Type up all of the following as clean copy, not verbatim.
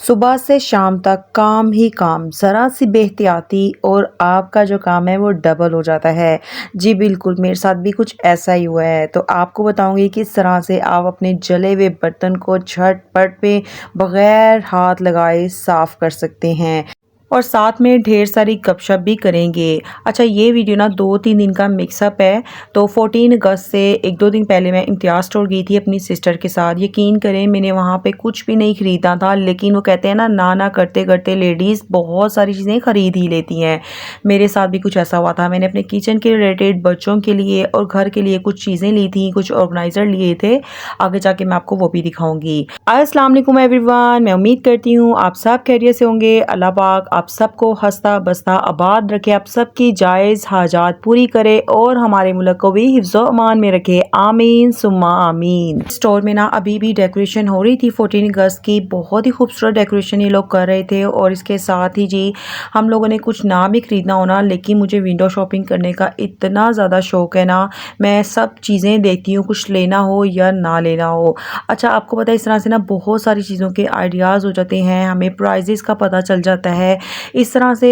सुबह से शाम तक काम ही काम, ज़रा सी बेहतियाती और आपका जो काम है वो डबल हो जाता है। जी बिल्कुल, मेरे साथ भी कुछ ऐसा ही हुआ है। तो आपको बताऊँगी किस तरह से आप अपने जले हुए बर्तन को झटपट में बग़ैर हाथ लगाए साफ़ कर सकते हैं। और साथ में ढेर सारी गपशप भी करेंगे। अच्छा, ये वीडियो ना 2-3 दिन का मिक्सअप है। तो 14 अगस्त से 1-2 दिन पहले मैं इम्तियाज़ स्टोर गई थी अपनी सिस्टर के साथ। यकीन करें मैंने वहाँ पे कुछ भी नहीं ख़रीदा था, लेकिन वो कहते हैं ना, ना करते-करते लेडीज़ बहुत सारी चीज़ें ख़रीद ही लेती हैं। मेरे साथ भी कुछ ऐसा हुआ था। मैंने अपने किचन के रिलेटेड, बच्चों के लिए और घर के लिए कुछ चीज़ें ली थी, कुछ ऑर्गेनाइज़र लिए थे। आगे जाके मैं आपको वो भी दिखाऊँगी। अस्सलाम वालेकुम एवरीवन, मैं उम्मीद करती हूँ आप सब खैरियत से होंगे। अल्लाह पाक आप सबको हंसता बसता आबाद रखे, आप सबकी जायज़ हाजात पूरी करे और हमारे मुल्क को भी हिफ्ज़ व अमान में रखे। आमीन सुम्मा आमीन। स्टोर में ना अभी भी डेकोरेशन हो रही थी 14 अगस्त की। बहुत ही खूबसूरत डेकोरेशन ये लोग कर रहे थे। और इसके साथ ही जी हम लोगों ने कुछ ना भी ख़रीदना हो ना, लेकिन मुझे विंडो शॉपिंग करने का इतना ज़्यादा शौक़ है ना, मैं सब चीज़ें देखती हूँ, कुछ लेना हो या ना लेना हो। अच्छा, आपको पता है इस तरह से ना बहुत सारी चीज़ों के आइडियाज़ हो जाते हैं, हमें प्राइजेज़ का पता चल जाता है। इस तरह से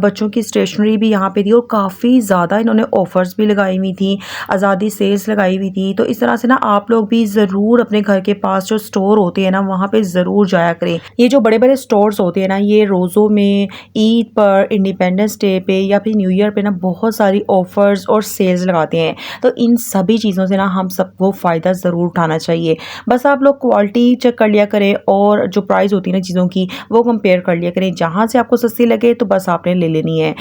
बच्चों की स्टेशनरी भी यहाँ पे थी और काफ़ी ज़्यादा इन्होंने ऑफ़र्स भी लगाई हुई थी, आज़ादी सेल्स लगाई हुई थी। तो इस तरह से ना आप लोग भी ज़रूर अपने घर के पास जो स्टोर होते हैं ना, वहाँ पे ज़रूर जाया करें। ये जो बड़े-बड़े स्टोर्स होते हैं ना, ये रोज़ों में, ईद पर, इंडिपेंडेंस डे पे या फिर न्यू ईयर पे ना बहुत सारी ऑफ़र्स और सेल्स लगाते हैं। तो इन सभी चीज़ों से ना हम सबको फ़ायदा ज़रूर उठाना चाहिए। बस आप लोग क्वालिटी चेक कर लिया करें और जो प्राइस होती है ना चीज़ों की, वो कंपेयर कर लिया करें। जहाँ से आपको सस्ती लगे तो बस आपने ले लेनी है।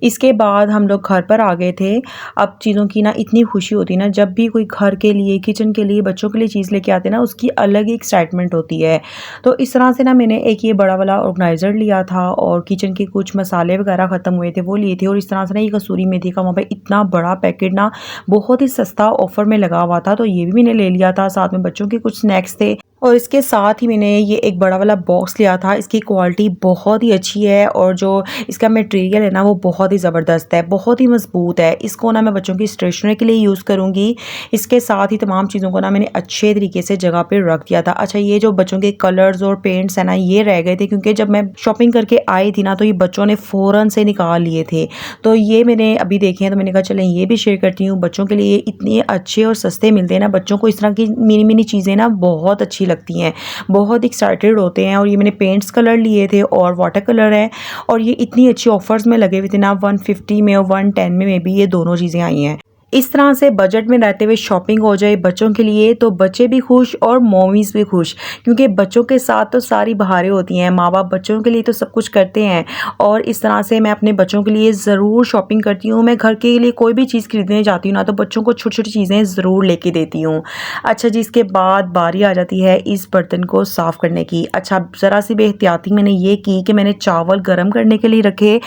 इसके बाद हम लोग घर पर आ गए थे। अब चीज़ों की ना इतनी खुशी होती है ना, जब भी कोई घर के लिए, किचन के लिए, बच्चों के लिए चीज़ लेके आते हैं ना, उसकी अलग ही एक्साइटमेंट होती है। तो इस तरह से ना मैंने एक ये बड़ा वाला ऑर्गेनाइज़र लिया था और किचन के कुछ मसाले वगैरह ख़त्म हुए थे, वो लिए थे। और इस तरह से ना ये कसूरी मेथी का वहाँ पे इतना बड़ा पैकेट ना बहुत ही सस्ता ऑफ़र में लगा हुआ था, तो ये भी मैंने ले लिया था। साथ में बच्चों के कुछ स्नैक्स थे और इसके साथ ही मैंने ये एक बड़ा वाला बॉक्स लिया था। इसकी क्वालिटी बहुत ही अच्छी है और जो इसका मटेरियल है ना, वो बहुत ही ज़बरदस्त है, बहुत ही मज़बूत है। इसको ना मैं बच्चों की स्टेशनरी के लिए यूज़ करूँगी। इसके साथ ही तमाम चीज़ों को ना मैंने अच्छे तरीके से जगह पे रख दिया था। अच्छा, ये जो बच्चों के कलर्स और पेंट्स हैं ना, ये रह गए थे क्योंकि जब मैं शॉपिंग करके आई थी ना, तो ये बच्चों ने फ़ौरन से निकाल लिए थे। तो ये मैंने अभी देखे हैं, तो मैंने कहा चलें ये भी शेयर करती हूँ। बच्चों के लिए इतने अच्छे और सस्ते मिलते हैं ना, बच्चों को इस तरह की मिनी-मिनी चीज़ें ना बहुत अच्छी लगती हैं, बहुत एक्साइटेड होते हैं। और ये मैंने पेंट्स कलर लिए थे और वाटर कलर है और ये इतनी अच्छी ऑफर्स में लगे हुए थे ना, 150 में और 110 में भी ये दोनों चीज़ें आई हैं। इस तरह से बजट में रहते हुए शॉपिंग हो जाए बच्चों के लिए, तो बच्चे भी खुश और मॉमीज़ भी खुश, क्योंकि बच्चों के साथ तो सारी बहारें होती हैं। माँ बाप बच्चों के लिए तो सब कुछ करते हैं और इस तरह से मैं अपने बच्चों के लिए ज़रूर शॉपिंग करती हूँ। मैं घर के लिए कोई भी चीज़ खरीदने जाती हूँ ना, तो बच्चों को छोटी छोटी चीज़ें ज़रूर लेके देती हूँ। अच्छा जी, इसके बाद बारी आ जाती है इस बर्तन को साफ़ करने की। अच्छा, ज़रा सी बेहतियाती मैंने ये की कि मैंने चावल गर्म करने के लिए रखे,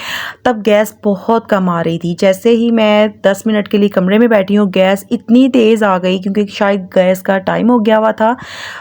तब गैस बहुत कम आ रही थी। जैसे ही मैं 10 मिनट के लिए कमरे में बैठी हूँ, गैस इतनी तेज़ आ गई, क्योंकि शायद गैस का टाइम हो गया हुआ था।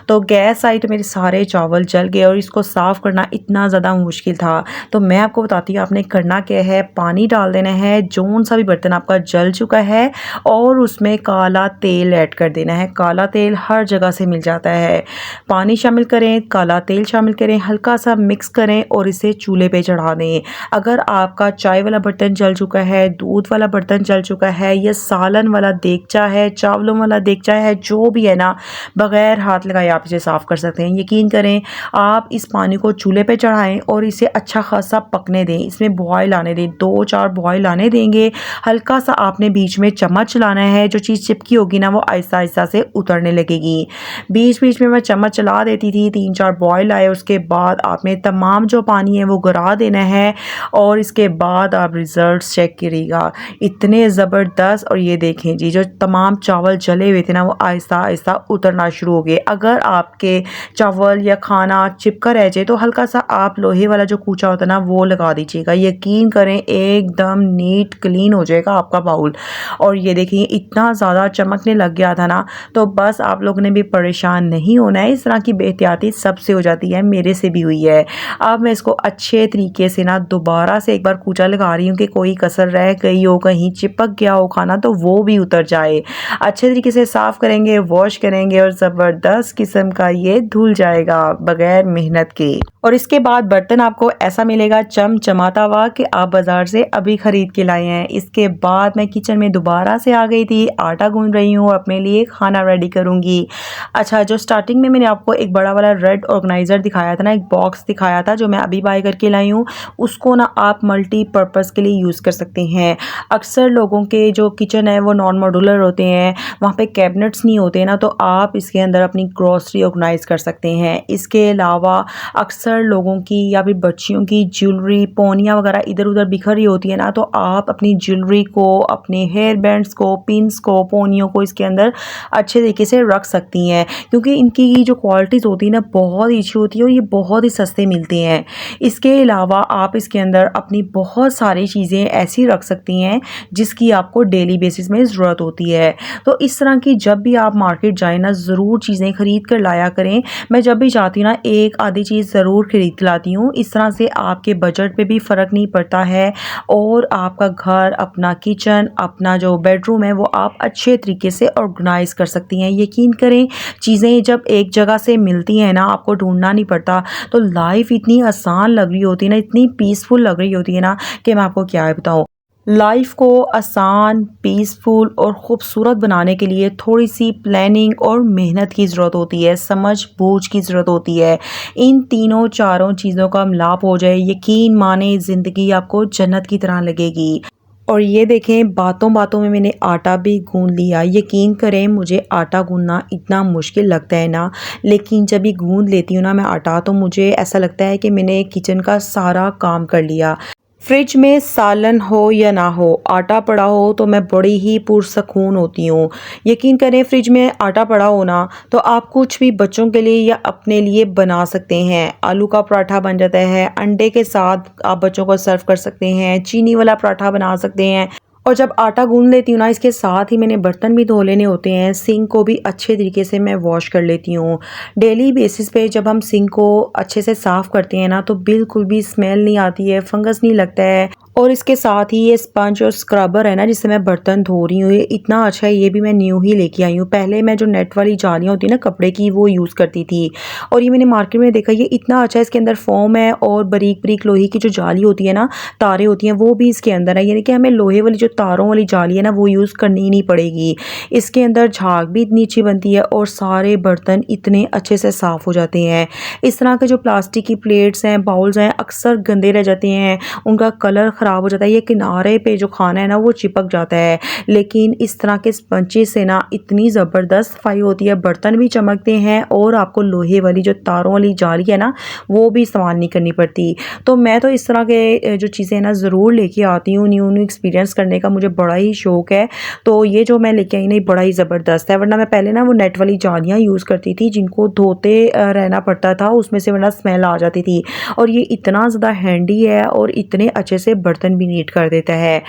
तो गैस आई तो मेरे सारे चावल जल गए और इसको साफ़ करना इतना ज़्यादा मुश्किल था। तो मैं आपको बताती हूँ आपने करना क्या है। पानी डाल देना है, जौन सा भी बर्तन आपका जल चुका है, और उसमें काला तेल ऐड कर देना है। काला तेल हर जगह से मिल जाता है। पानी शामिल करें, काला तेल शामिल करें, हल्का सा मिक्स करें और इसे चूल्हे पे चढ़ा दें। अगर आपका चाय वाला बर्तन जल चुका है, दूध वाला बर्तन जल चुका है, या सालन वाला देगचा है, चावलों वाला देगचा है, जो भी है ना, बगैर हाथ लगाए आप इसे साफ़ कर सकते हैं। यकीन करें, आप इस पानी को चूल्हे पे चढ़ाएं और इसे अच्छा खासा पकने दें। इसमें बॉयल आने दें, 2-4 बॉयल आने देंगे। हल्का सा आपने बीच में चम्मच चलाना है, जो चीज़ चिपकी होगी ना, वो आहिस्ता आहिस्ता से उतरने लगेगी। बीच बीच में मैं चम्मच चला देती थी। 3-4 बॉयल आए, उसके बाद आपने तमाम जो पानी है वो गिरा देना है और इसके बाद आप रिज़ल्ट्स चेक करिएगा, इतने ज़बरदस्त। और ये देखें जी, जो तमाम चावल जले हुए थे ना, वो आहिस्ता आहिस्ता उतरना शुरू हो गए। अगर आपके चावल या खाना चिपका रह जाए, तो हल्का सा आप लोहे वाला जो कूचा होता है ना, वो लगा दीजिएगा। यकीन करें, एकदम नीट क्लीन हो जाएगा आपका बाउल। और ये देखिए, इतना ज़्यादा चमकने लग गया था ना, तो बस आप लोगों ने भी परेशान नहीं होना है। इस तरह की बेहतियाती सबसे हो जाती है, मेरे से भी हुई है। अब मैं इसको अच्छे तरीके से ना दोबारा से एक बार कूचा लगा रही हूँ कि कोई कसर रह गई हो, कहीं चिपक गया हो खाना, तो वो भी उतर जाए। अच्छे तरीके से साफ़ करेंगे, वॉश करेंगे और ज़बरदस्त किस्म का ये धुल जाएगा बग़ैर मेहनत के। और इसके बाद बर्तन आपको ऐसा मिलेगा चमचमाता हुआ कि आप बाज़ार से अभी ख़रीद के लाए हैं। इसके बाद मैं किचन में दोबारा से आ गई थी, आटा गूँध रही हूँ, अपने लिए खाना रेडी करूँगी। अच्छा, जो स्टार्टिंग में मैंने आपको एक बड़ा वाला रेड ऑर्गेनाइज़र दिखाया था ना, एक बॉक्स दिखाया था जो मैं अभी बाय करके लाई हूँ, उसको ना आप मल्टीपर्पज़ के लिए यूज़ कर सकते हैं। अक्सर लोगों के जो किचन है वो नॉन मॉड्यूलर होते हैं, वहाँ पे कैबिनेट्स नहीं होते ना, तो आप इसके अंदर अपनी ग्रॉसरी ऑर्गेनाइज़ कर सकते हैं। इसके अलावा अक्सर लोगों की या फिर बच्चियों की ज्वेलरी, पौनियाँ वगैरह इधर-उधर बिखरी होती है ना, तो आप अपनी ज्वेलरी को, अपने हेयर बैंड्स को, पिन्स को, पौनियों को इसके अंदर अच्छे तरीके से रख सकती हैं, क्योंकि इनकी जो क्वालिटीज़ होती है ना बहुत ही अच्छी होती है और ये बहुत ही सस्ते मिलते हैं। इसके अलावा आप इसके अंदर अपनी बहुत सारी चीज़ें ऐसी रख सकती हैं जिसकी आपको डेली बेसिस में ज़रूरत होती है। तो इस तरह की जब भी आप मार्केट जाएँ ना, ज़रूर चीज़ें खरीद कर लाया करें। मैं जब भी जाती हूँ ना, एक आधी चीज़ ज़रूर खरीद के लाती हूँ। इस तरह से आपके बजट पे भी फ़र्क नहीं पड़ता है और आपका घर, अपना किचन, अपना जो बेडरूम है वो आप अच्छे तरीके से ऑर्गेनाइज़ कर सकती हैं। यकीन करें, चीज़ें जब एक जगह से मिलती हैं ना, आपको ढूँढना नहीं पड़ता, तो लाइफ़ इतनी आसान लग रही होती है ना, इतनी पीसफुल लग रही होती है ना कि मैं आपको क्या बताऊँ। लाइफ को आसान, पीसफुल और ख़ूबसूरत बनाने के लिए थोड़ी-सी प्लानिंग और मेहनत की ज़रूरत होती है, समझ-बूझ की ज़रूरत होती है। इन तीनों चारों चीज़ों का मिलाप हो जाए, यकीन माने ज़िंदगी आपको जन्नत की तरह लगेगी। और ये देखें, बातों-बातों में मैंने आटा भी गूँध लिया। यकीन करें, मुझे आटा गूँधना इतना मुश्किल लगता है ना, लेकिन जब ये गूँध लेती हूँ ना मैं आटा, तो मुझे ऐसा लगता है कि मैंने किचन का सारा काम कर लिया। फ्रिज में सालन हो या ना हो, आटा पड़ा हो तो मैं बड़ी ही पुरसकून होती हूँ। यकीन करें, फ्रिज में आटा पड़ा हो ना, तो आप कुछ भी बच्चों के लिए या अपने लिए बना सकते हैं। आलू का पराठा बन जाता है, अंडे के साथ आप बच्चों को सर्व कर सकते हैं, चीनी वाला पराठा बना सकते हैं। और जब आटा गूँध लेती हूँ ना, इसके साथ ही मैंने बर्तन भी धो लेने होते हैं, सिंक को भी अच्छे तरीके से मैं वॉश कर लेती हूँ। डेली बेसिस पे जब हम सिंक को अच्छे से साफ़ करते हैं ना, तो बिल्कुल भी स्मेल नहीं आती है, फंगस नहीं लगता है। और इसके साथ ही ये स्पंज और स्क्रबर है ना, जिससे मैं बर्तन धो रही हूँ, ये इतना अच्छा है, ये भी मैं न्यू ही लेके आई हूँ। पहले मैं जो नेट वाली जालियाँ होती है ना कपड़े की, वो यूज़ करती थी, और ये मैंने मार्केट में देखा, ये इतना अच्छा है। इसके अंदर फ़ोम है और बारीक-बारीक लोहे की जो जाली होती है ना, तारें होती हैं, वो भी इसके अंदर है, यानी कि हमें लोहे वाली जो तारों वाली जाली है ना, वो यूज़ करनी ही नहीं पड़ेगी। इसके अंदर झाग भी इतनी अच्छी बनती है और सारे बर्तन इतने अच्छे से साफ़ हो जाते हैं। इस तरह के जो प्लास्टिक की प्लेट्स हैं, बाउल्स हैं, अक्सर गंदे रह जाते हैं, उनका कलर ख़राब हो जाता है, ये किनारे पे जो खाना है ना वो चिपक जाता है। लेकिन इस तरह के स्पंचेस से ना इतनी ज़बरदस्त सफाई होती है, बर्तन भी चमकते हैं और आपको लोहे वाली जो तारों वाली जाली है ना, वो भी इस्तेमाल नहीं करनी पड़ती। तो मैं तो इस तरह के जो चीज़ें हैं ना ज़रूर लेके आती हूँ, न्यू-न्यू एक्सपीरियंस करने का मुझे बड़ा ही शौक़ है। तो ये जो मैं लेके आई ना, ये बड़ा ही ज़बरदस्त है, वरना मैं पहले ना वो नेट वाली जालियाँ यूज़ करती थी, जिनको धोते रहना पड़ता था, उसमें से वरना स्मेल आ जाती थी। और ये इतना ज़्यादा हैंडी है और इतने अच्छे से बर्तन भी नीट कर देता है।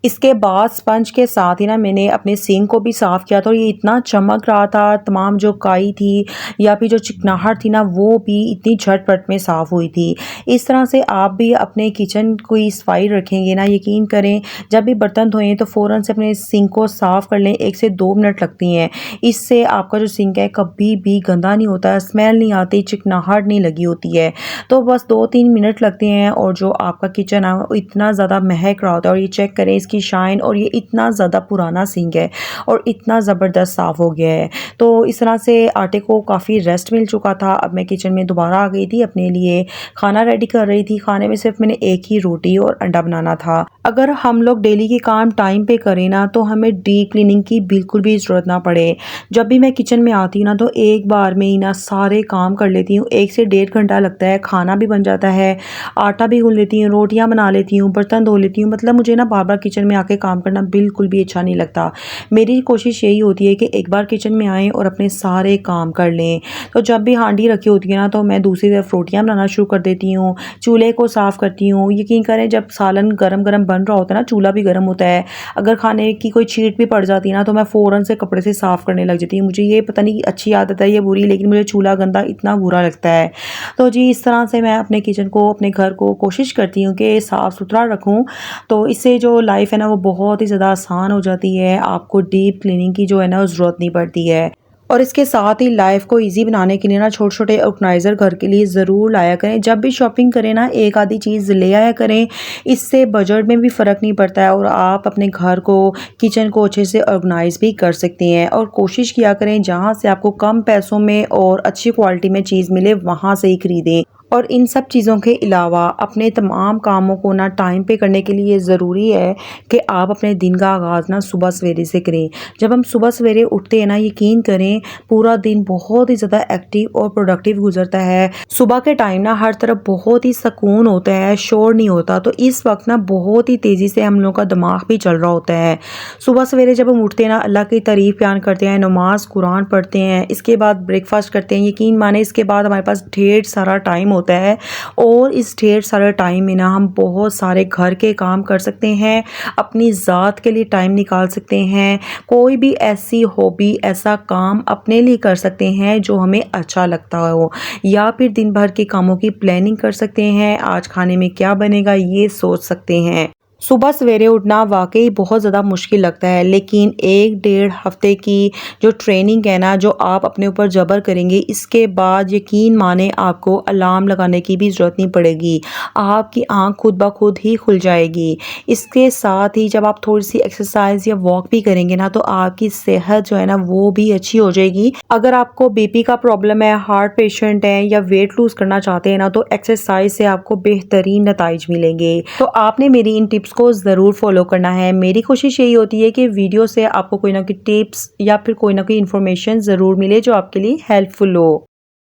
इसके बाद स्पंज के साथ ही ना मैंने अपने सिंक को भी साफ़ किया था और ये इतना चमक रहा था, तमाम जो काई थी या फिर जो चिकनाहट थी ना, वो भी इतनी झटपट में साफ़ हुई थी। इस तरह से आप भी अपने किचन की सफाई रखेंगे ना, यकीन करें, जब भी बर्तन धोएं तो फ़ौरन से अपने सिंक को साफ़ कर लें, 1 से 2 मिनट लगती हैं। इससे आपका जो सिंक है कभी भी गंदा नहीं होता, स्मेल नहीं आती, चिकनाहट नहीं लगी होती है। तो बस 2-3 मिनट लगते हैं और जो आपका किचन है वो इतना ज़्यादा महक रहा होता है। और ये चेक करें की शाइन, और ये इतना ज़्यादा पुराना सिंक है और इतना ज़बरदस्त साफ़ हो गया है। तो इस तरह से आटे को काफ़ी रेस्ट मिल चुका था। अब मैं किचन में दोबारा आ गई थी, अपने लिए खाना रेडी कर रही थी। खाने में सिर्फ मैंने एक ही रोटी और अंडा बनाना था। अगर हम लोग डेली के काम टाइम पे करें ना, तो हमें डीप क्लीनिंग की बिल्कुल भी ज़रूरत ना पड़े। जब भी मैं किचन में आती हूँ ना, तो एक बार में ही ना सारे काम कर लेती हूँ। 1 से 1.5 घंटा लगता है, खाना भी बन जाता है, आटा भी गूँध लेती हूँ, रोटियाँ बना लेती हूँ, बर्तन धो लेती हूँ। मतलब मुझे ना बार-बार किचन में आके काम करना बिल्कुल भी अच्छा नहीं लगता। मेरी कोशिश यही होती है कि एक बार किचन में आएँ और अपने सारे काम कर लें। तो जब भी हांडी रखी होती है ना, तो मैं दूसरी तरफ रोटियाँ बनाना शुरू कर देती हूँ, चूल्हे को साफ़ करती हूँ। यकीन करें, जब सालन गरम-गरम बन रहा होता है ना, चूल्हा भी गर्म होता है, अगर खाने की कोई छींट भी पड़ जाती है ना, तो मैं फ़ौरन से कपड़े से साफ़ करने लग जाती हूँ। मुझे ये पता नहीं अच्छी आदत है या बुरी, लेकिन मुझे चूल्हा गंदा इतना बुरा लगता है। तो जी, इस तरह से मैं अपने किचन को, अपने घर को कोशिश करती हूँ कि साफ़ सुथरा रखूँ। तो इससे जो लाइफ लाइफ है ना वो बहुत ही ज़्यादा आसान हो जाती है, आपको डीप क्लीनिंग की जो है ना वो ज़रूरत नहीं पड़ती है। और इसके साथ ही लाइफ को ईज़ी बनाने के लिए ना छोटे-छोटे ऑर्गेनाइज़र घर के लिए ज़रूर लाया करें। जब भी शॉपिंग करें ना एक आधी चीज़ ले आया करें, इससे बजट में भी फ़र्क नहीं पड़ता है और आप अपने घर को, किचन को अच्छे से ऑर्गेनाइज़ भी कर सकती हैं। और कोशिश किया करें जहाँ से आपको कम पैसों में और अच्छी क्वालिटी में चीज़ मिले वहाँ से ही खरीदें। और इन सब चीज़ों के अलावा अपने तमाम कामों को ना टाइम पे करने के लिए ज़रूरी है कि आप अपने दिन का आगाज़ ना सुबह सवेरे से करें। जब हम सुबह सवेरे उठते हैं ना यकीन करें पूरा दिन बहुत ही ज़्यादा एक्टिव और प्रोडक्टिव गुजरता है। सुबह के टाइम ना हर तरफ बहुत ही सुकून होता है, शोर नहीं होता, तो इस वक्त ना बहुत ही तेज़ी से हम लोग का दिमाग भी चल रहा होता है। सुबह सवेरे जब हम उठते हैं ना अल्लाह की तारीफ़ बयान करते हैं, नमाज कुरान पढ़ते हैं, इसके बाद ब्रेकफास्ट करते हैं, यकीन माने इसके बाद हमारे पास ढेर सारा टाइम होता है और इस ढेर सारे टाइम में ना हम बहुत सारे घर के काम कर सकते हैं, अपनी ज़ात के लिए टाइम निकाल सकते हैं, कोई भी ऐसी हॉबी ऐसा काम अपने लिए कर सकते हैं जो हमें अच्छा लगता हो, या फिर दिन भर के कामों की प्लानिंग कर सकते हैं, आज खाने में क्या बनेगा ये सोच सकते हैं। सुबह सवेरे उठना वाक़ई बहुत ज़्यादा मुश्किल लगता है, लेकिन 1 डेढ़ हफ़्ते की जो ट्रेनिंग है ना, जो आप अपने ऊपर ज़बर करेंगे, इसके बाद यकीन माने आपको अलार्म लगाने की भी ज़रूरत नहीं पड़ेगी। आपकी आँख खुद ब खुद ही खुल जाएगी। इसके साथ ही जब आप थोड़ी-सी एक्सरसाइज़ या वॉक भी करेंगे ना, तो आपकी सेहत जो है ना, वो भी अच्छी हो जाएगी। अगर आपको बीपी का प्रॉब्लम है, हार्ट पेशेंट हैं या वेट लूज़ करना चाहते हैं ना, तो एक्सरसाइज़ से आपको बेहतरीन नताइज मिलेंगे। तो आपने मेरी इन टिप्स को ज़रूर फॉलो करना है। मेरी कोशिश यही होती है कि वीडियो से आपको कोई ना कोई टिप्स या फिर कोई ना कोई इन्फॉर्मेशन ज़रूर मिले जो आपके लिए हेल्पफुल हो।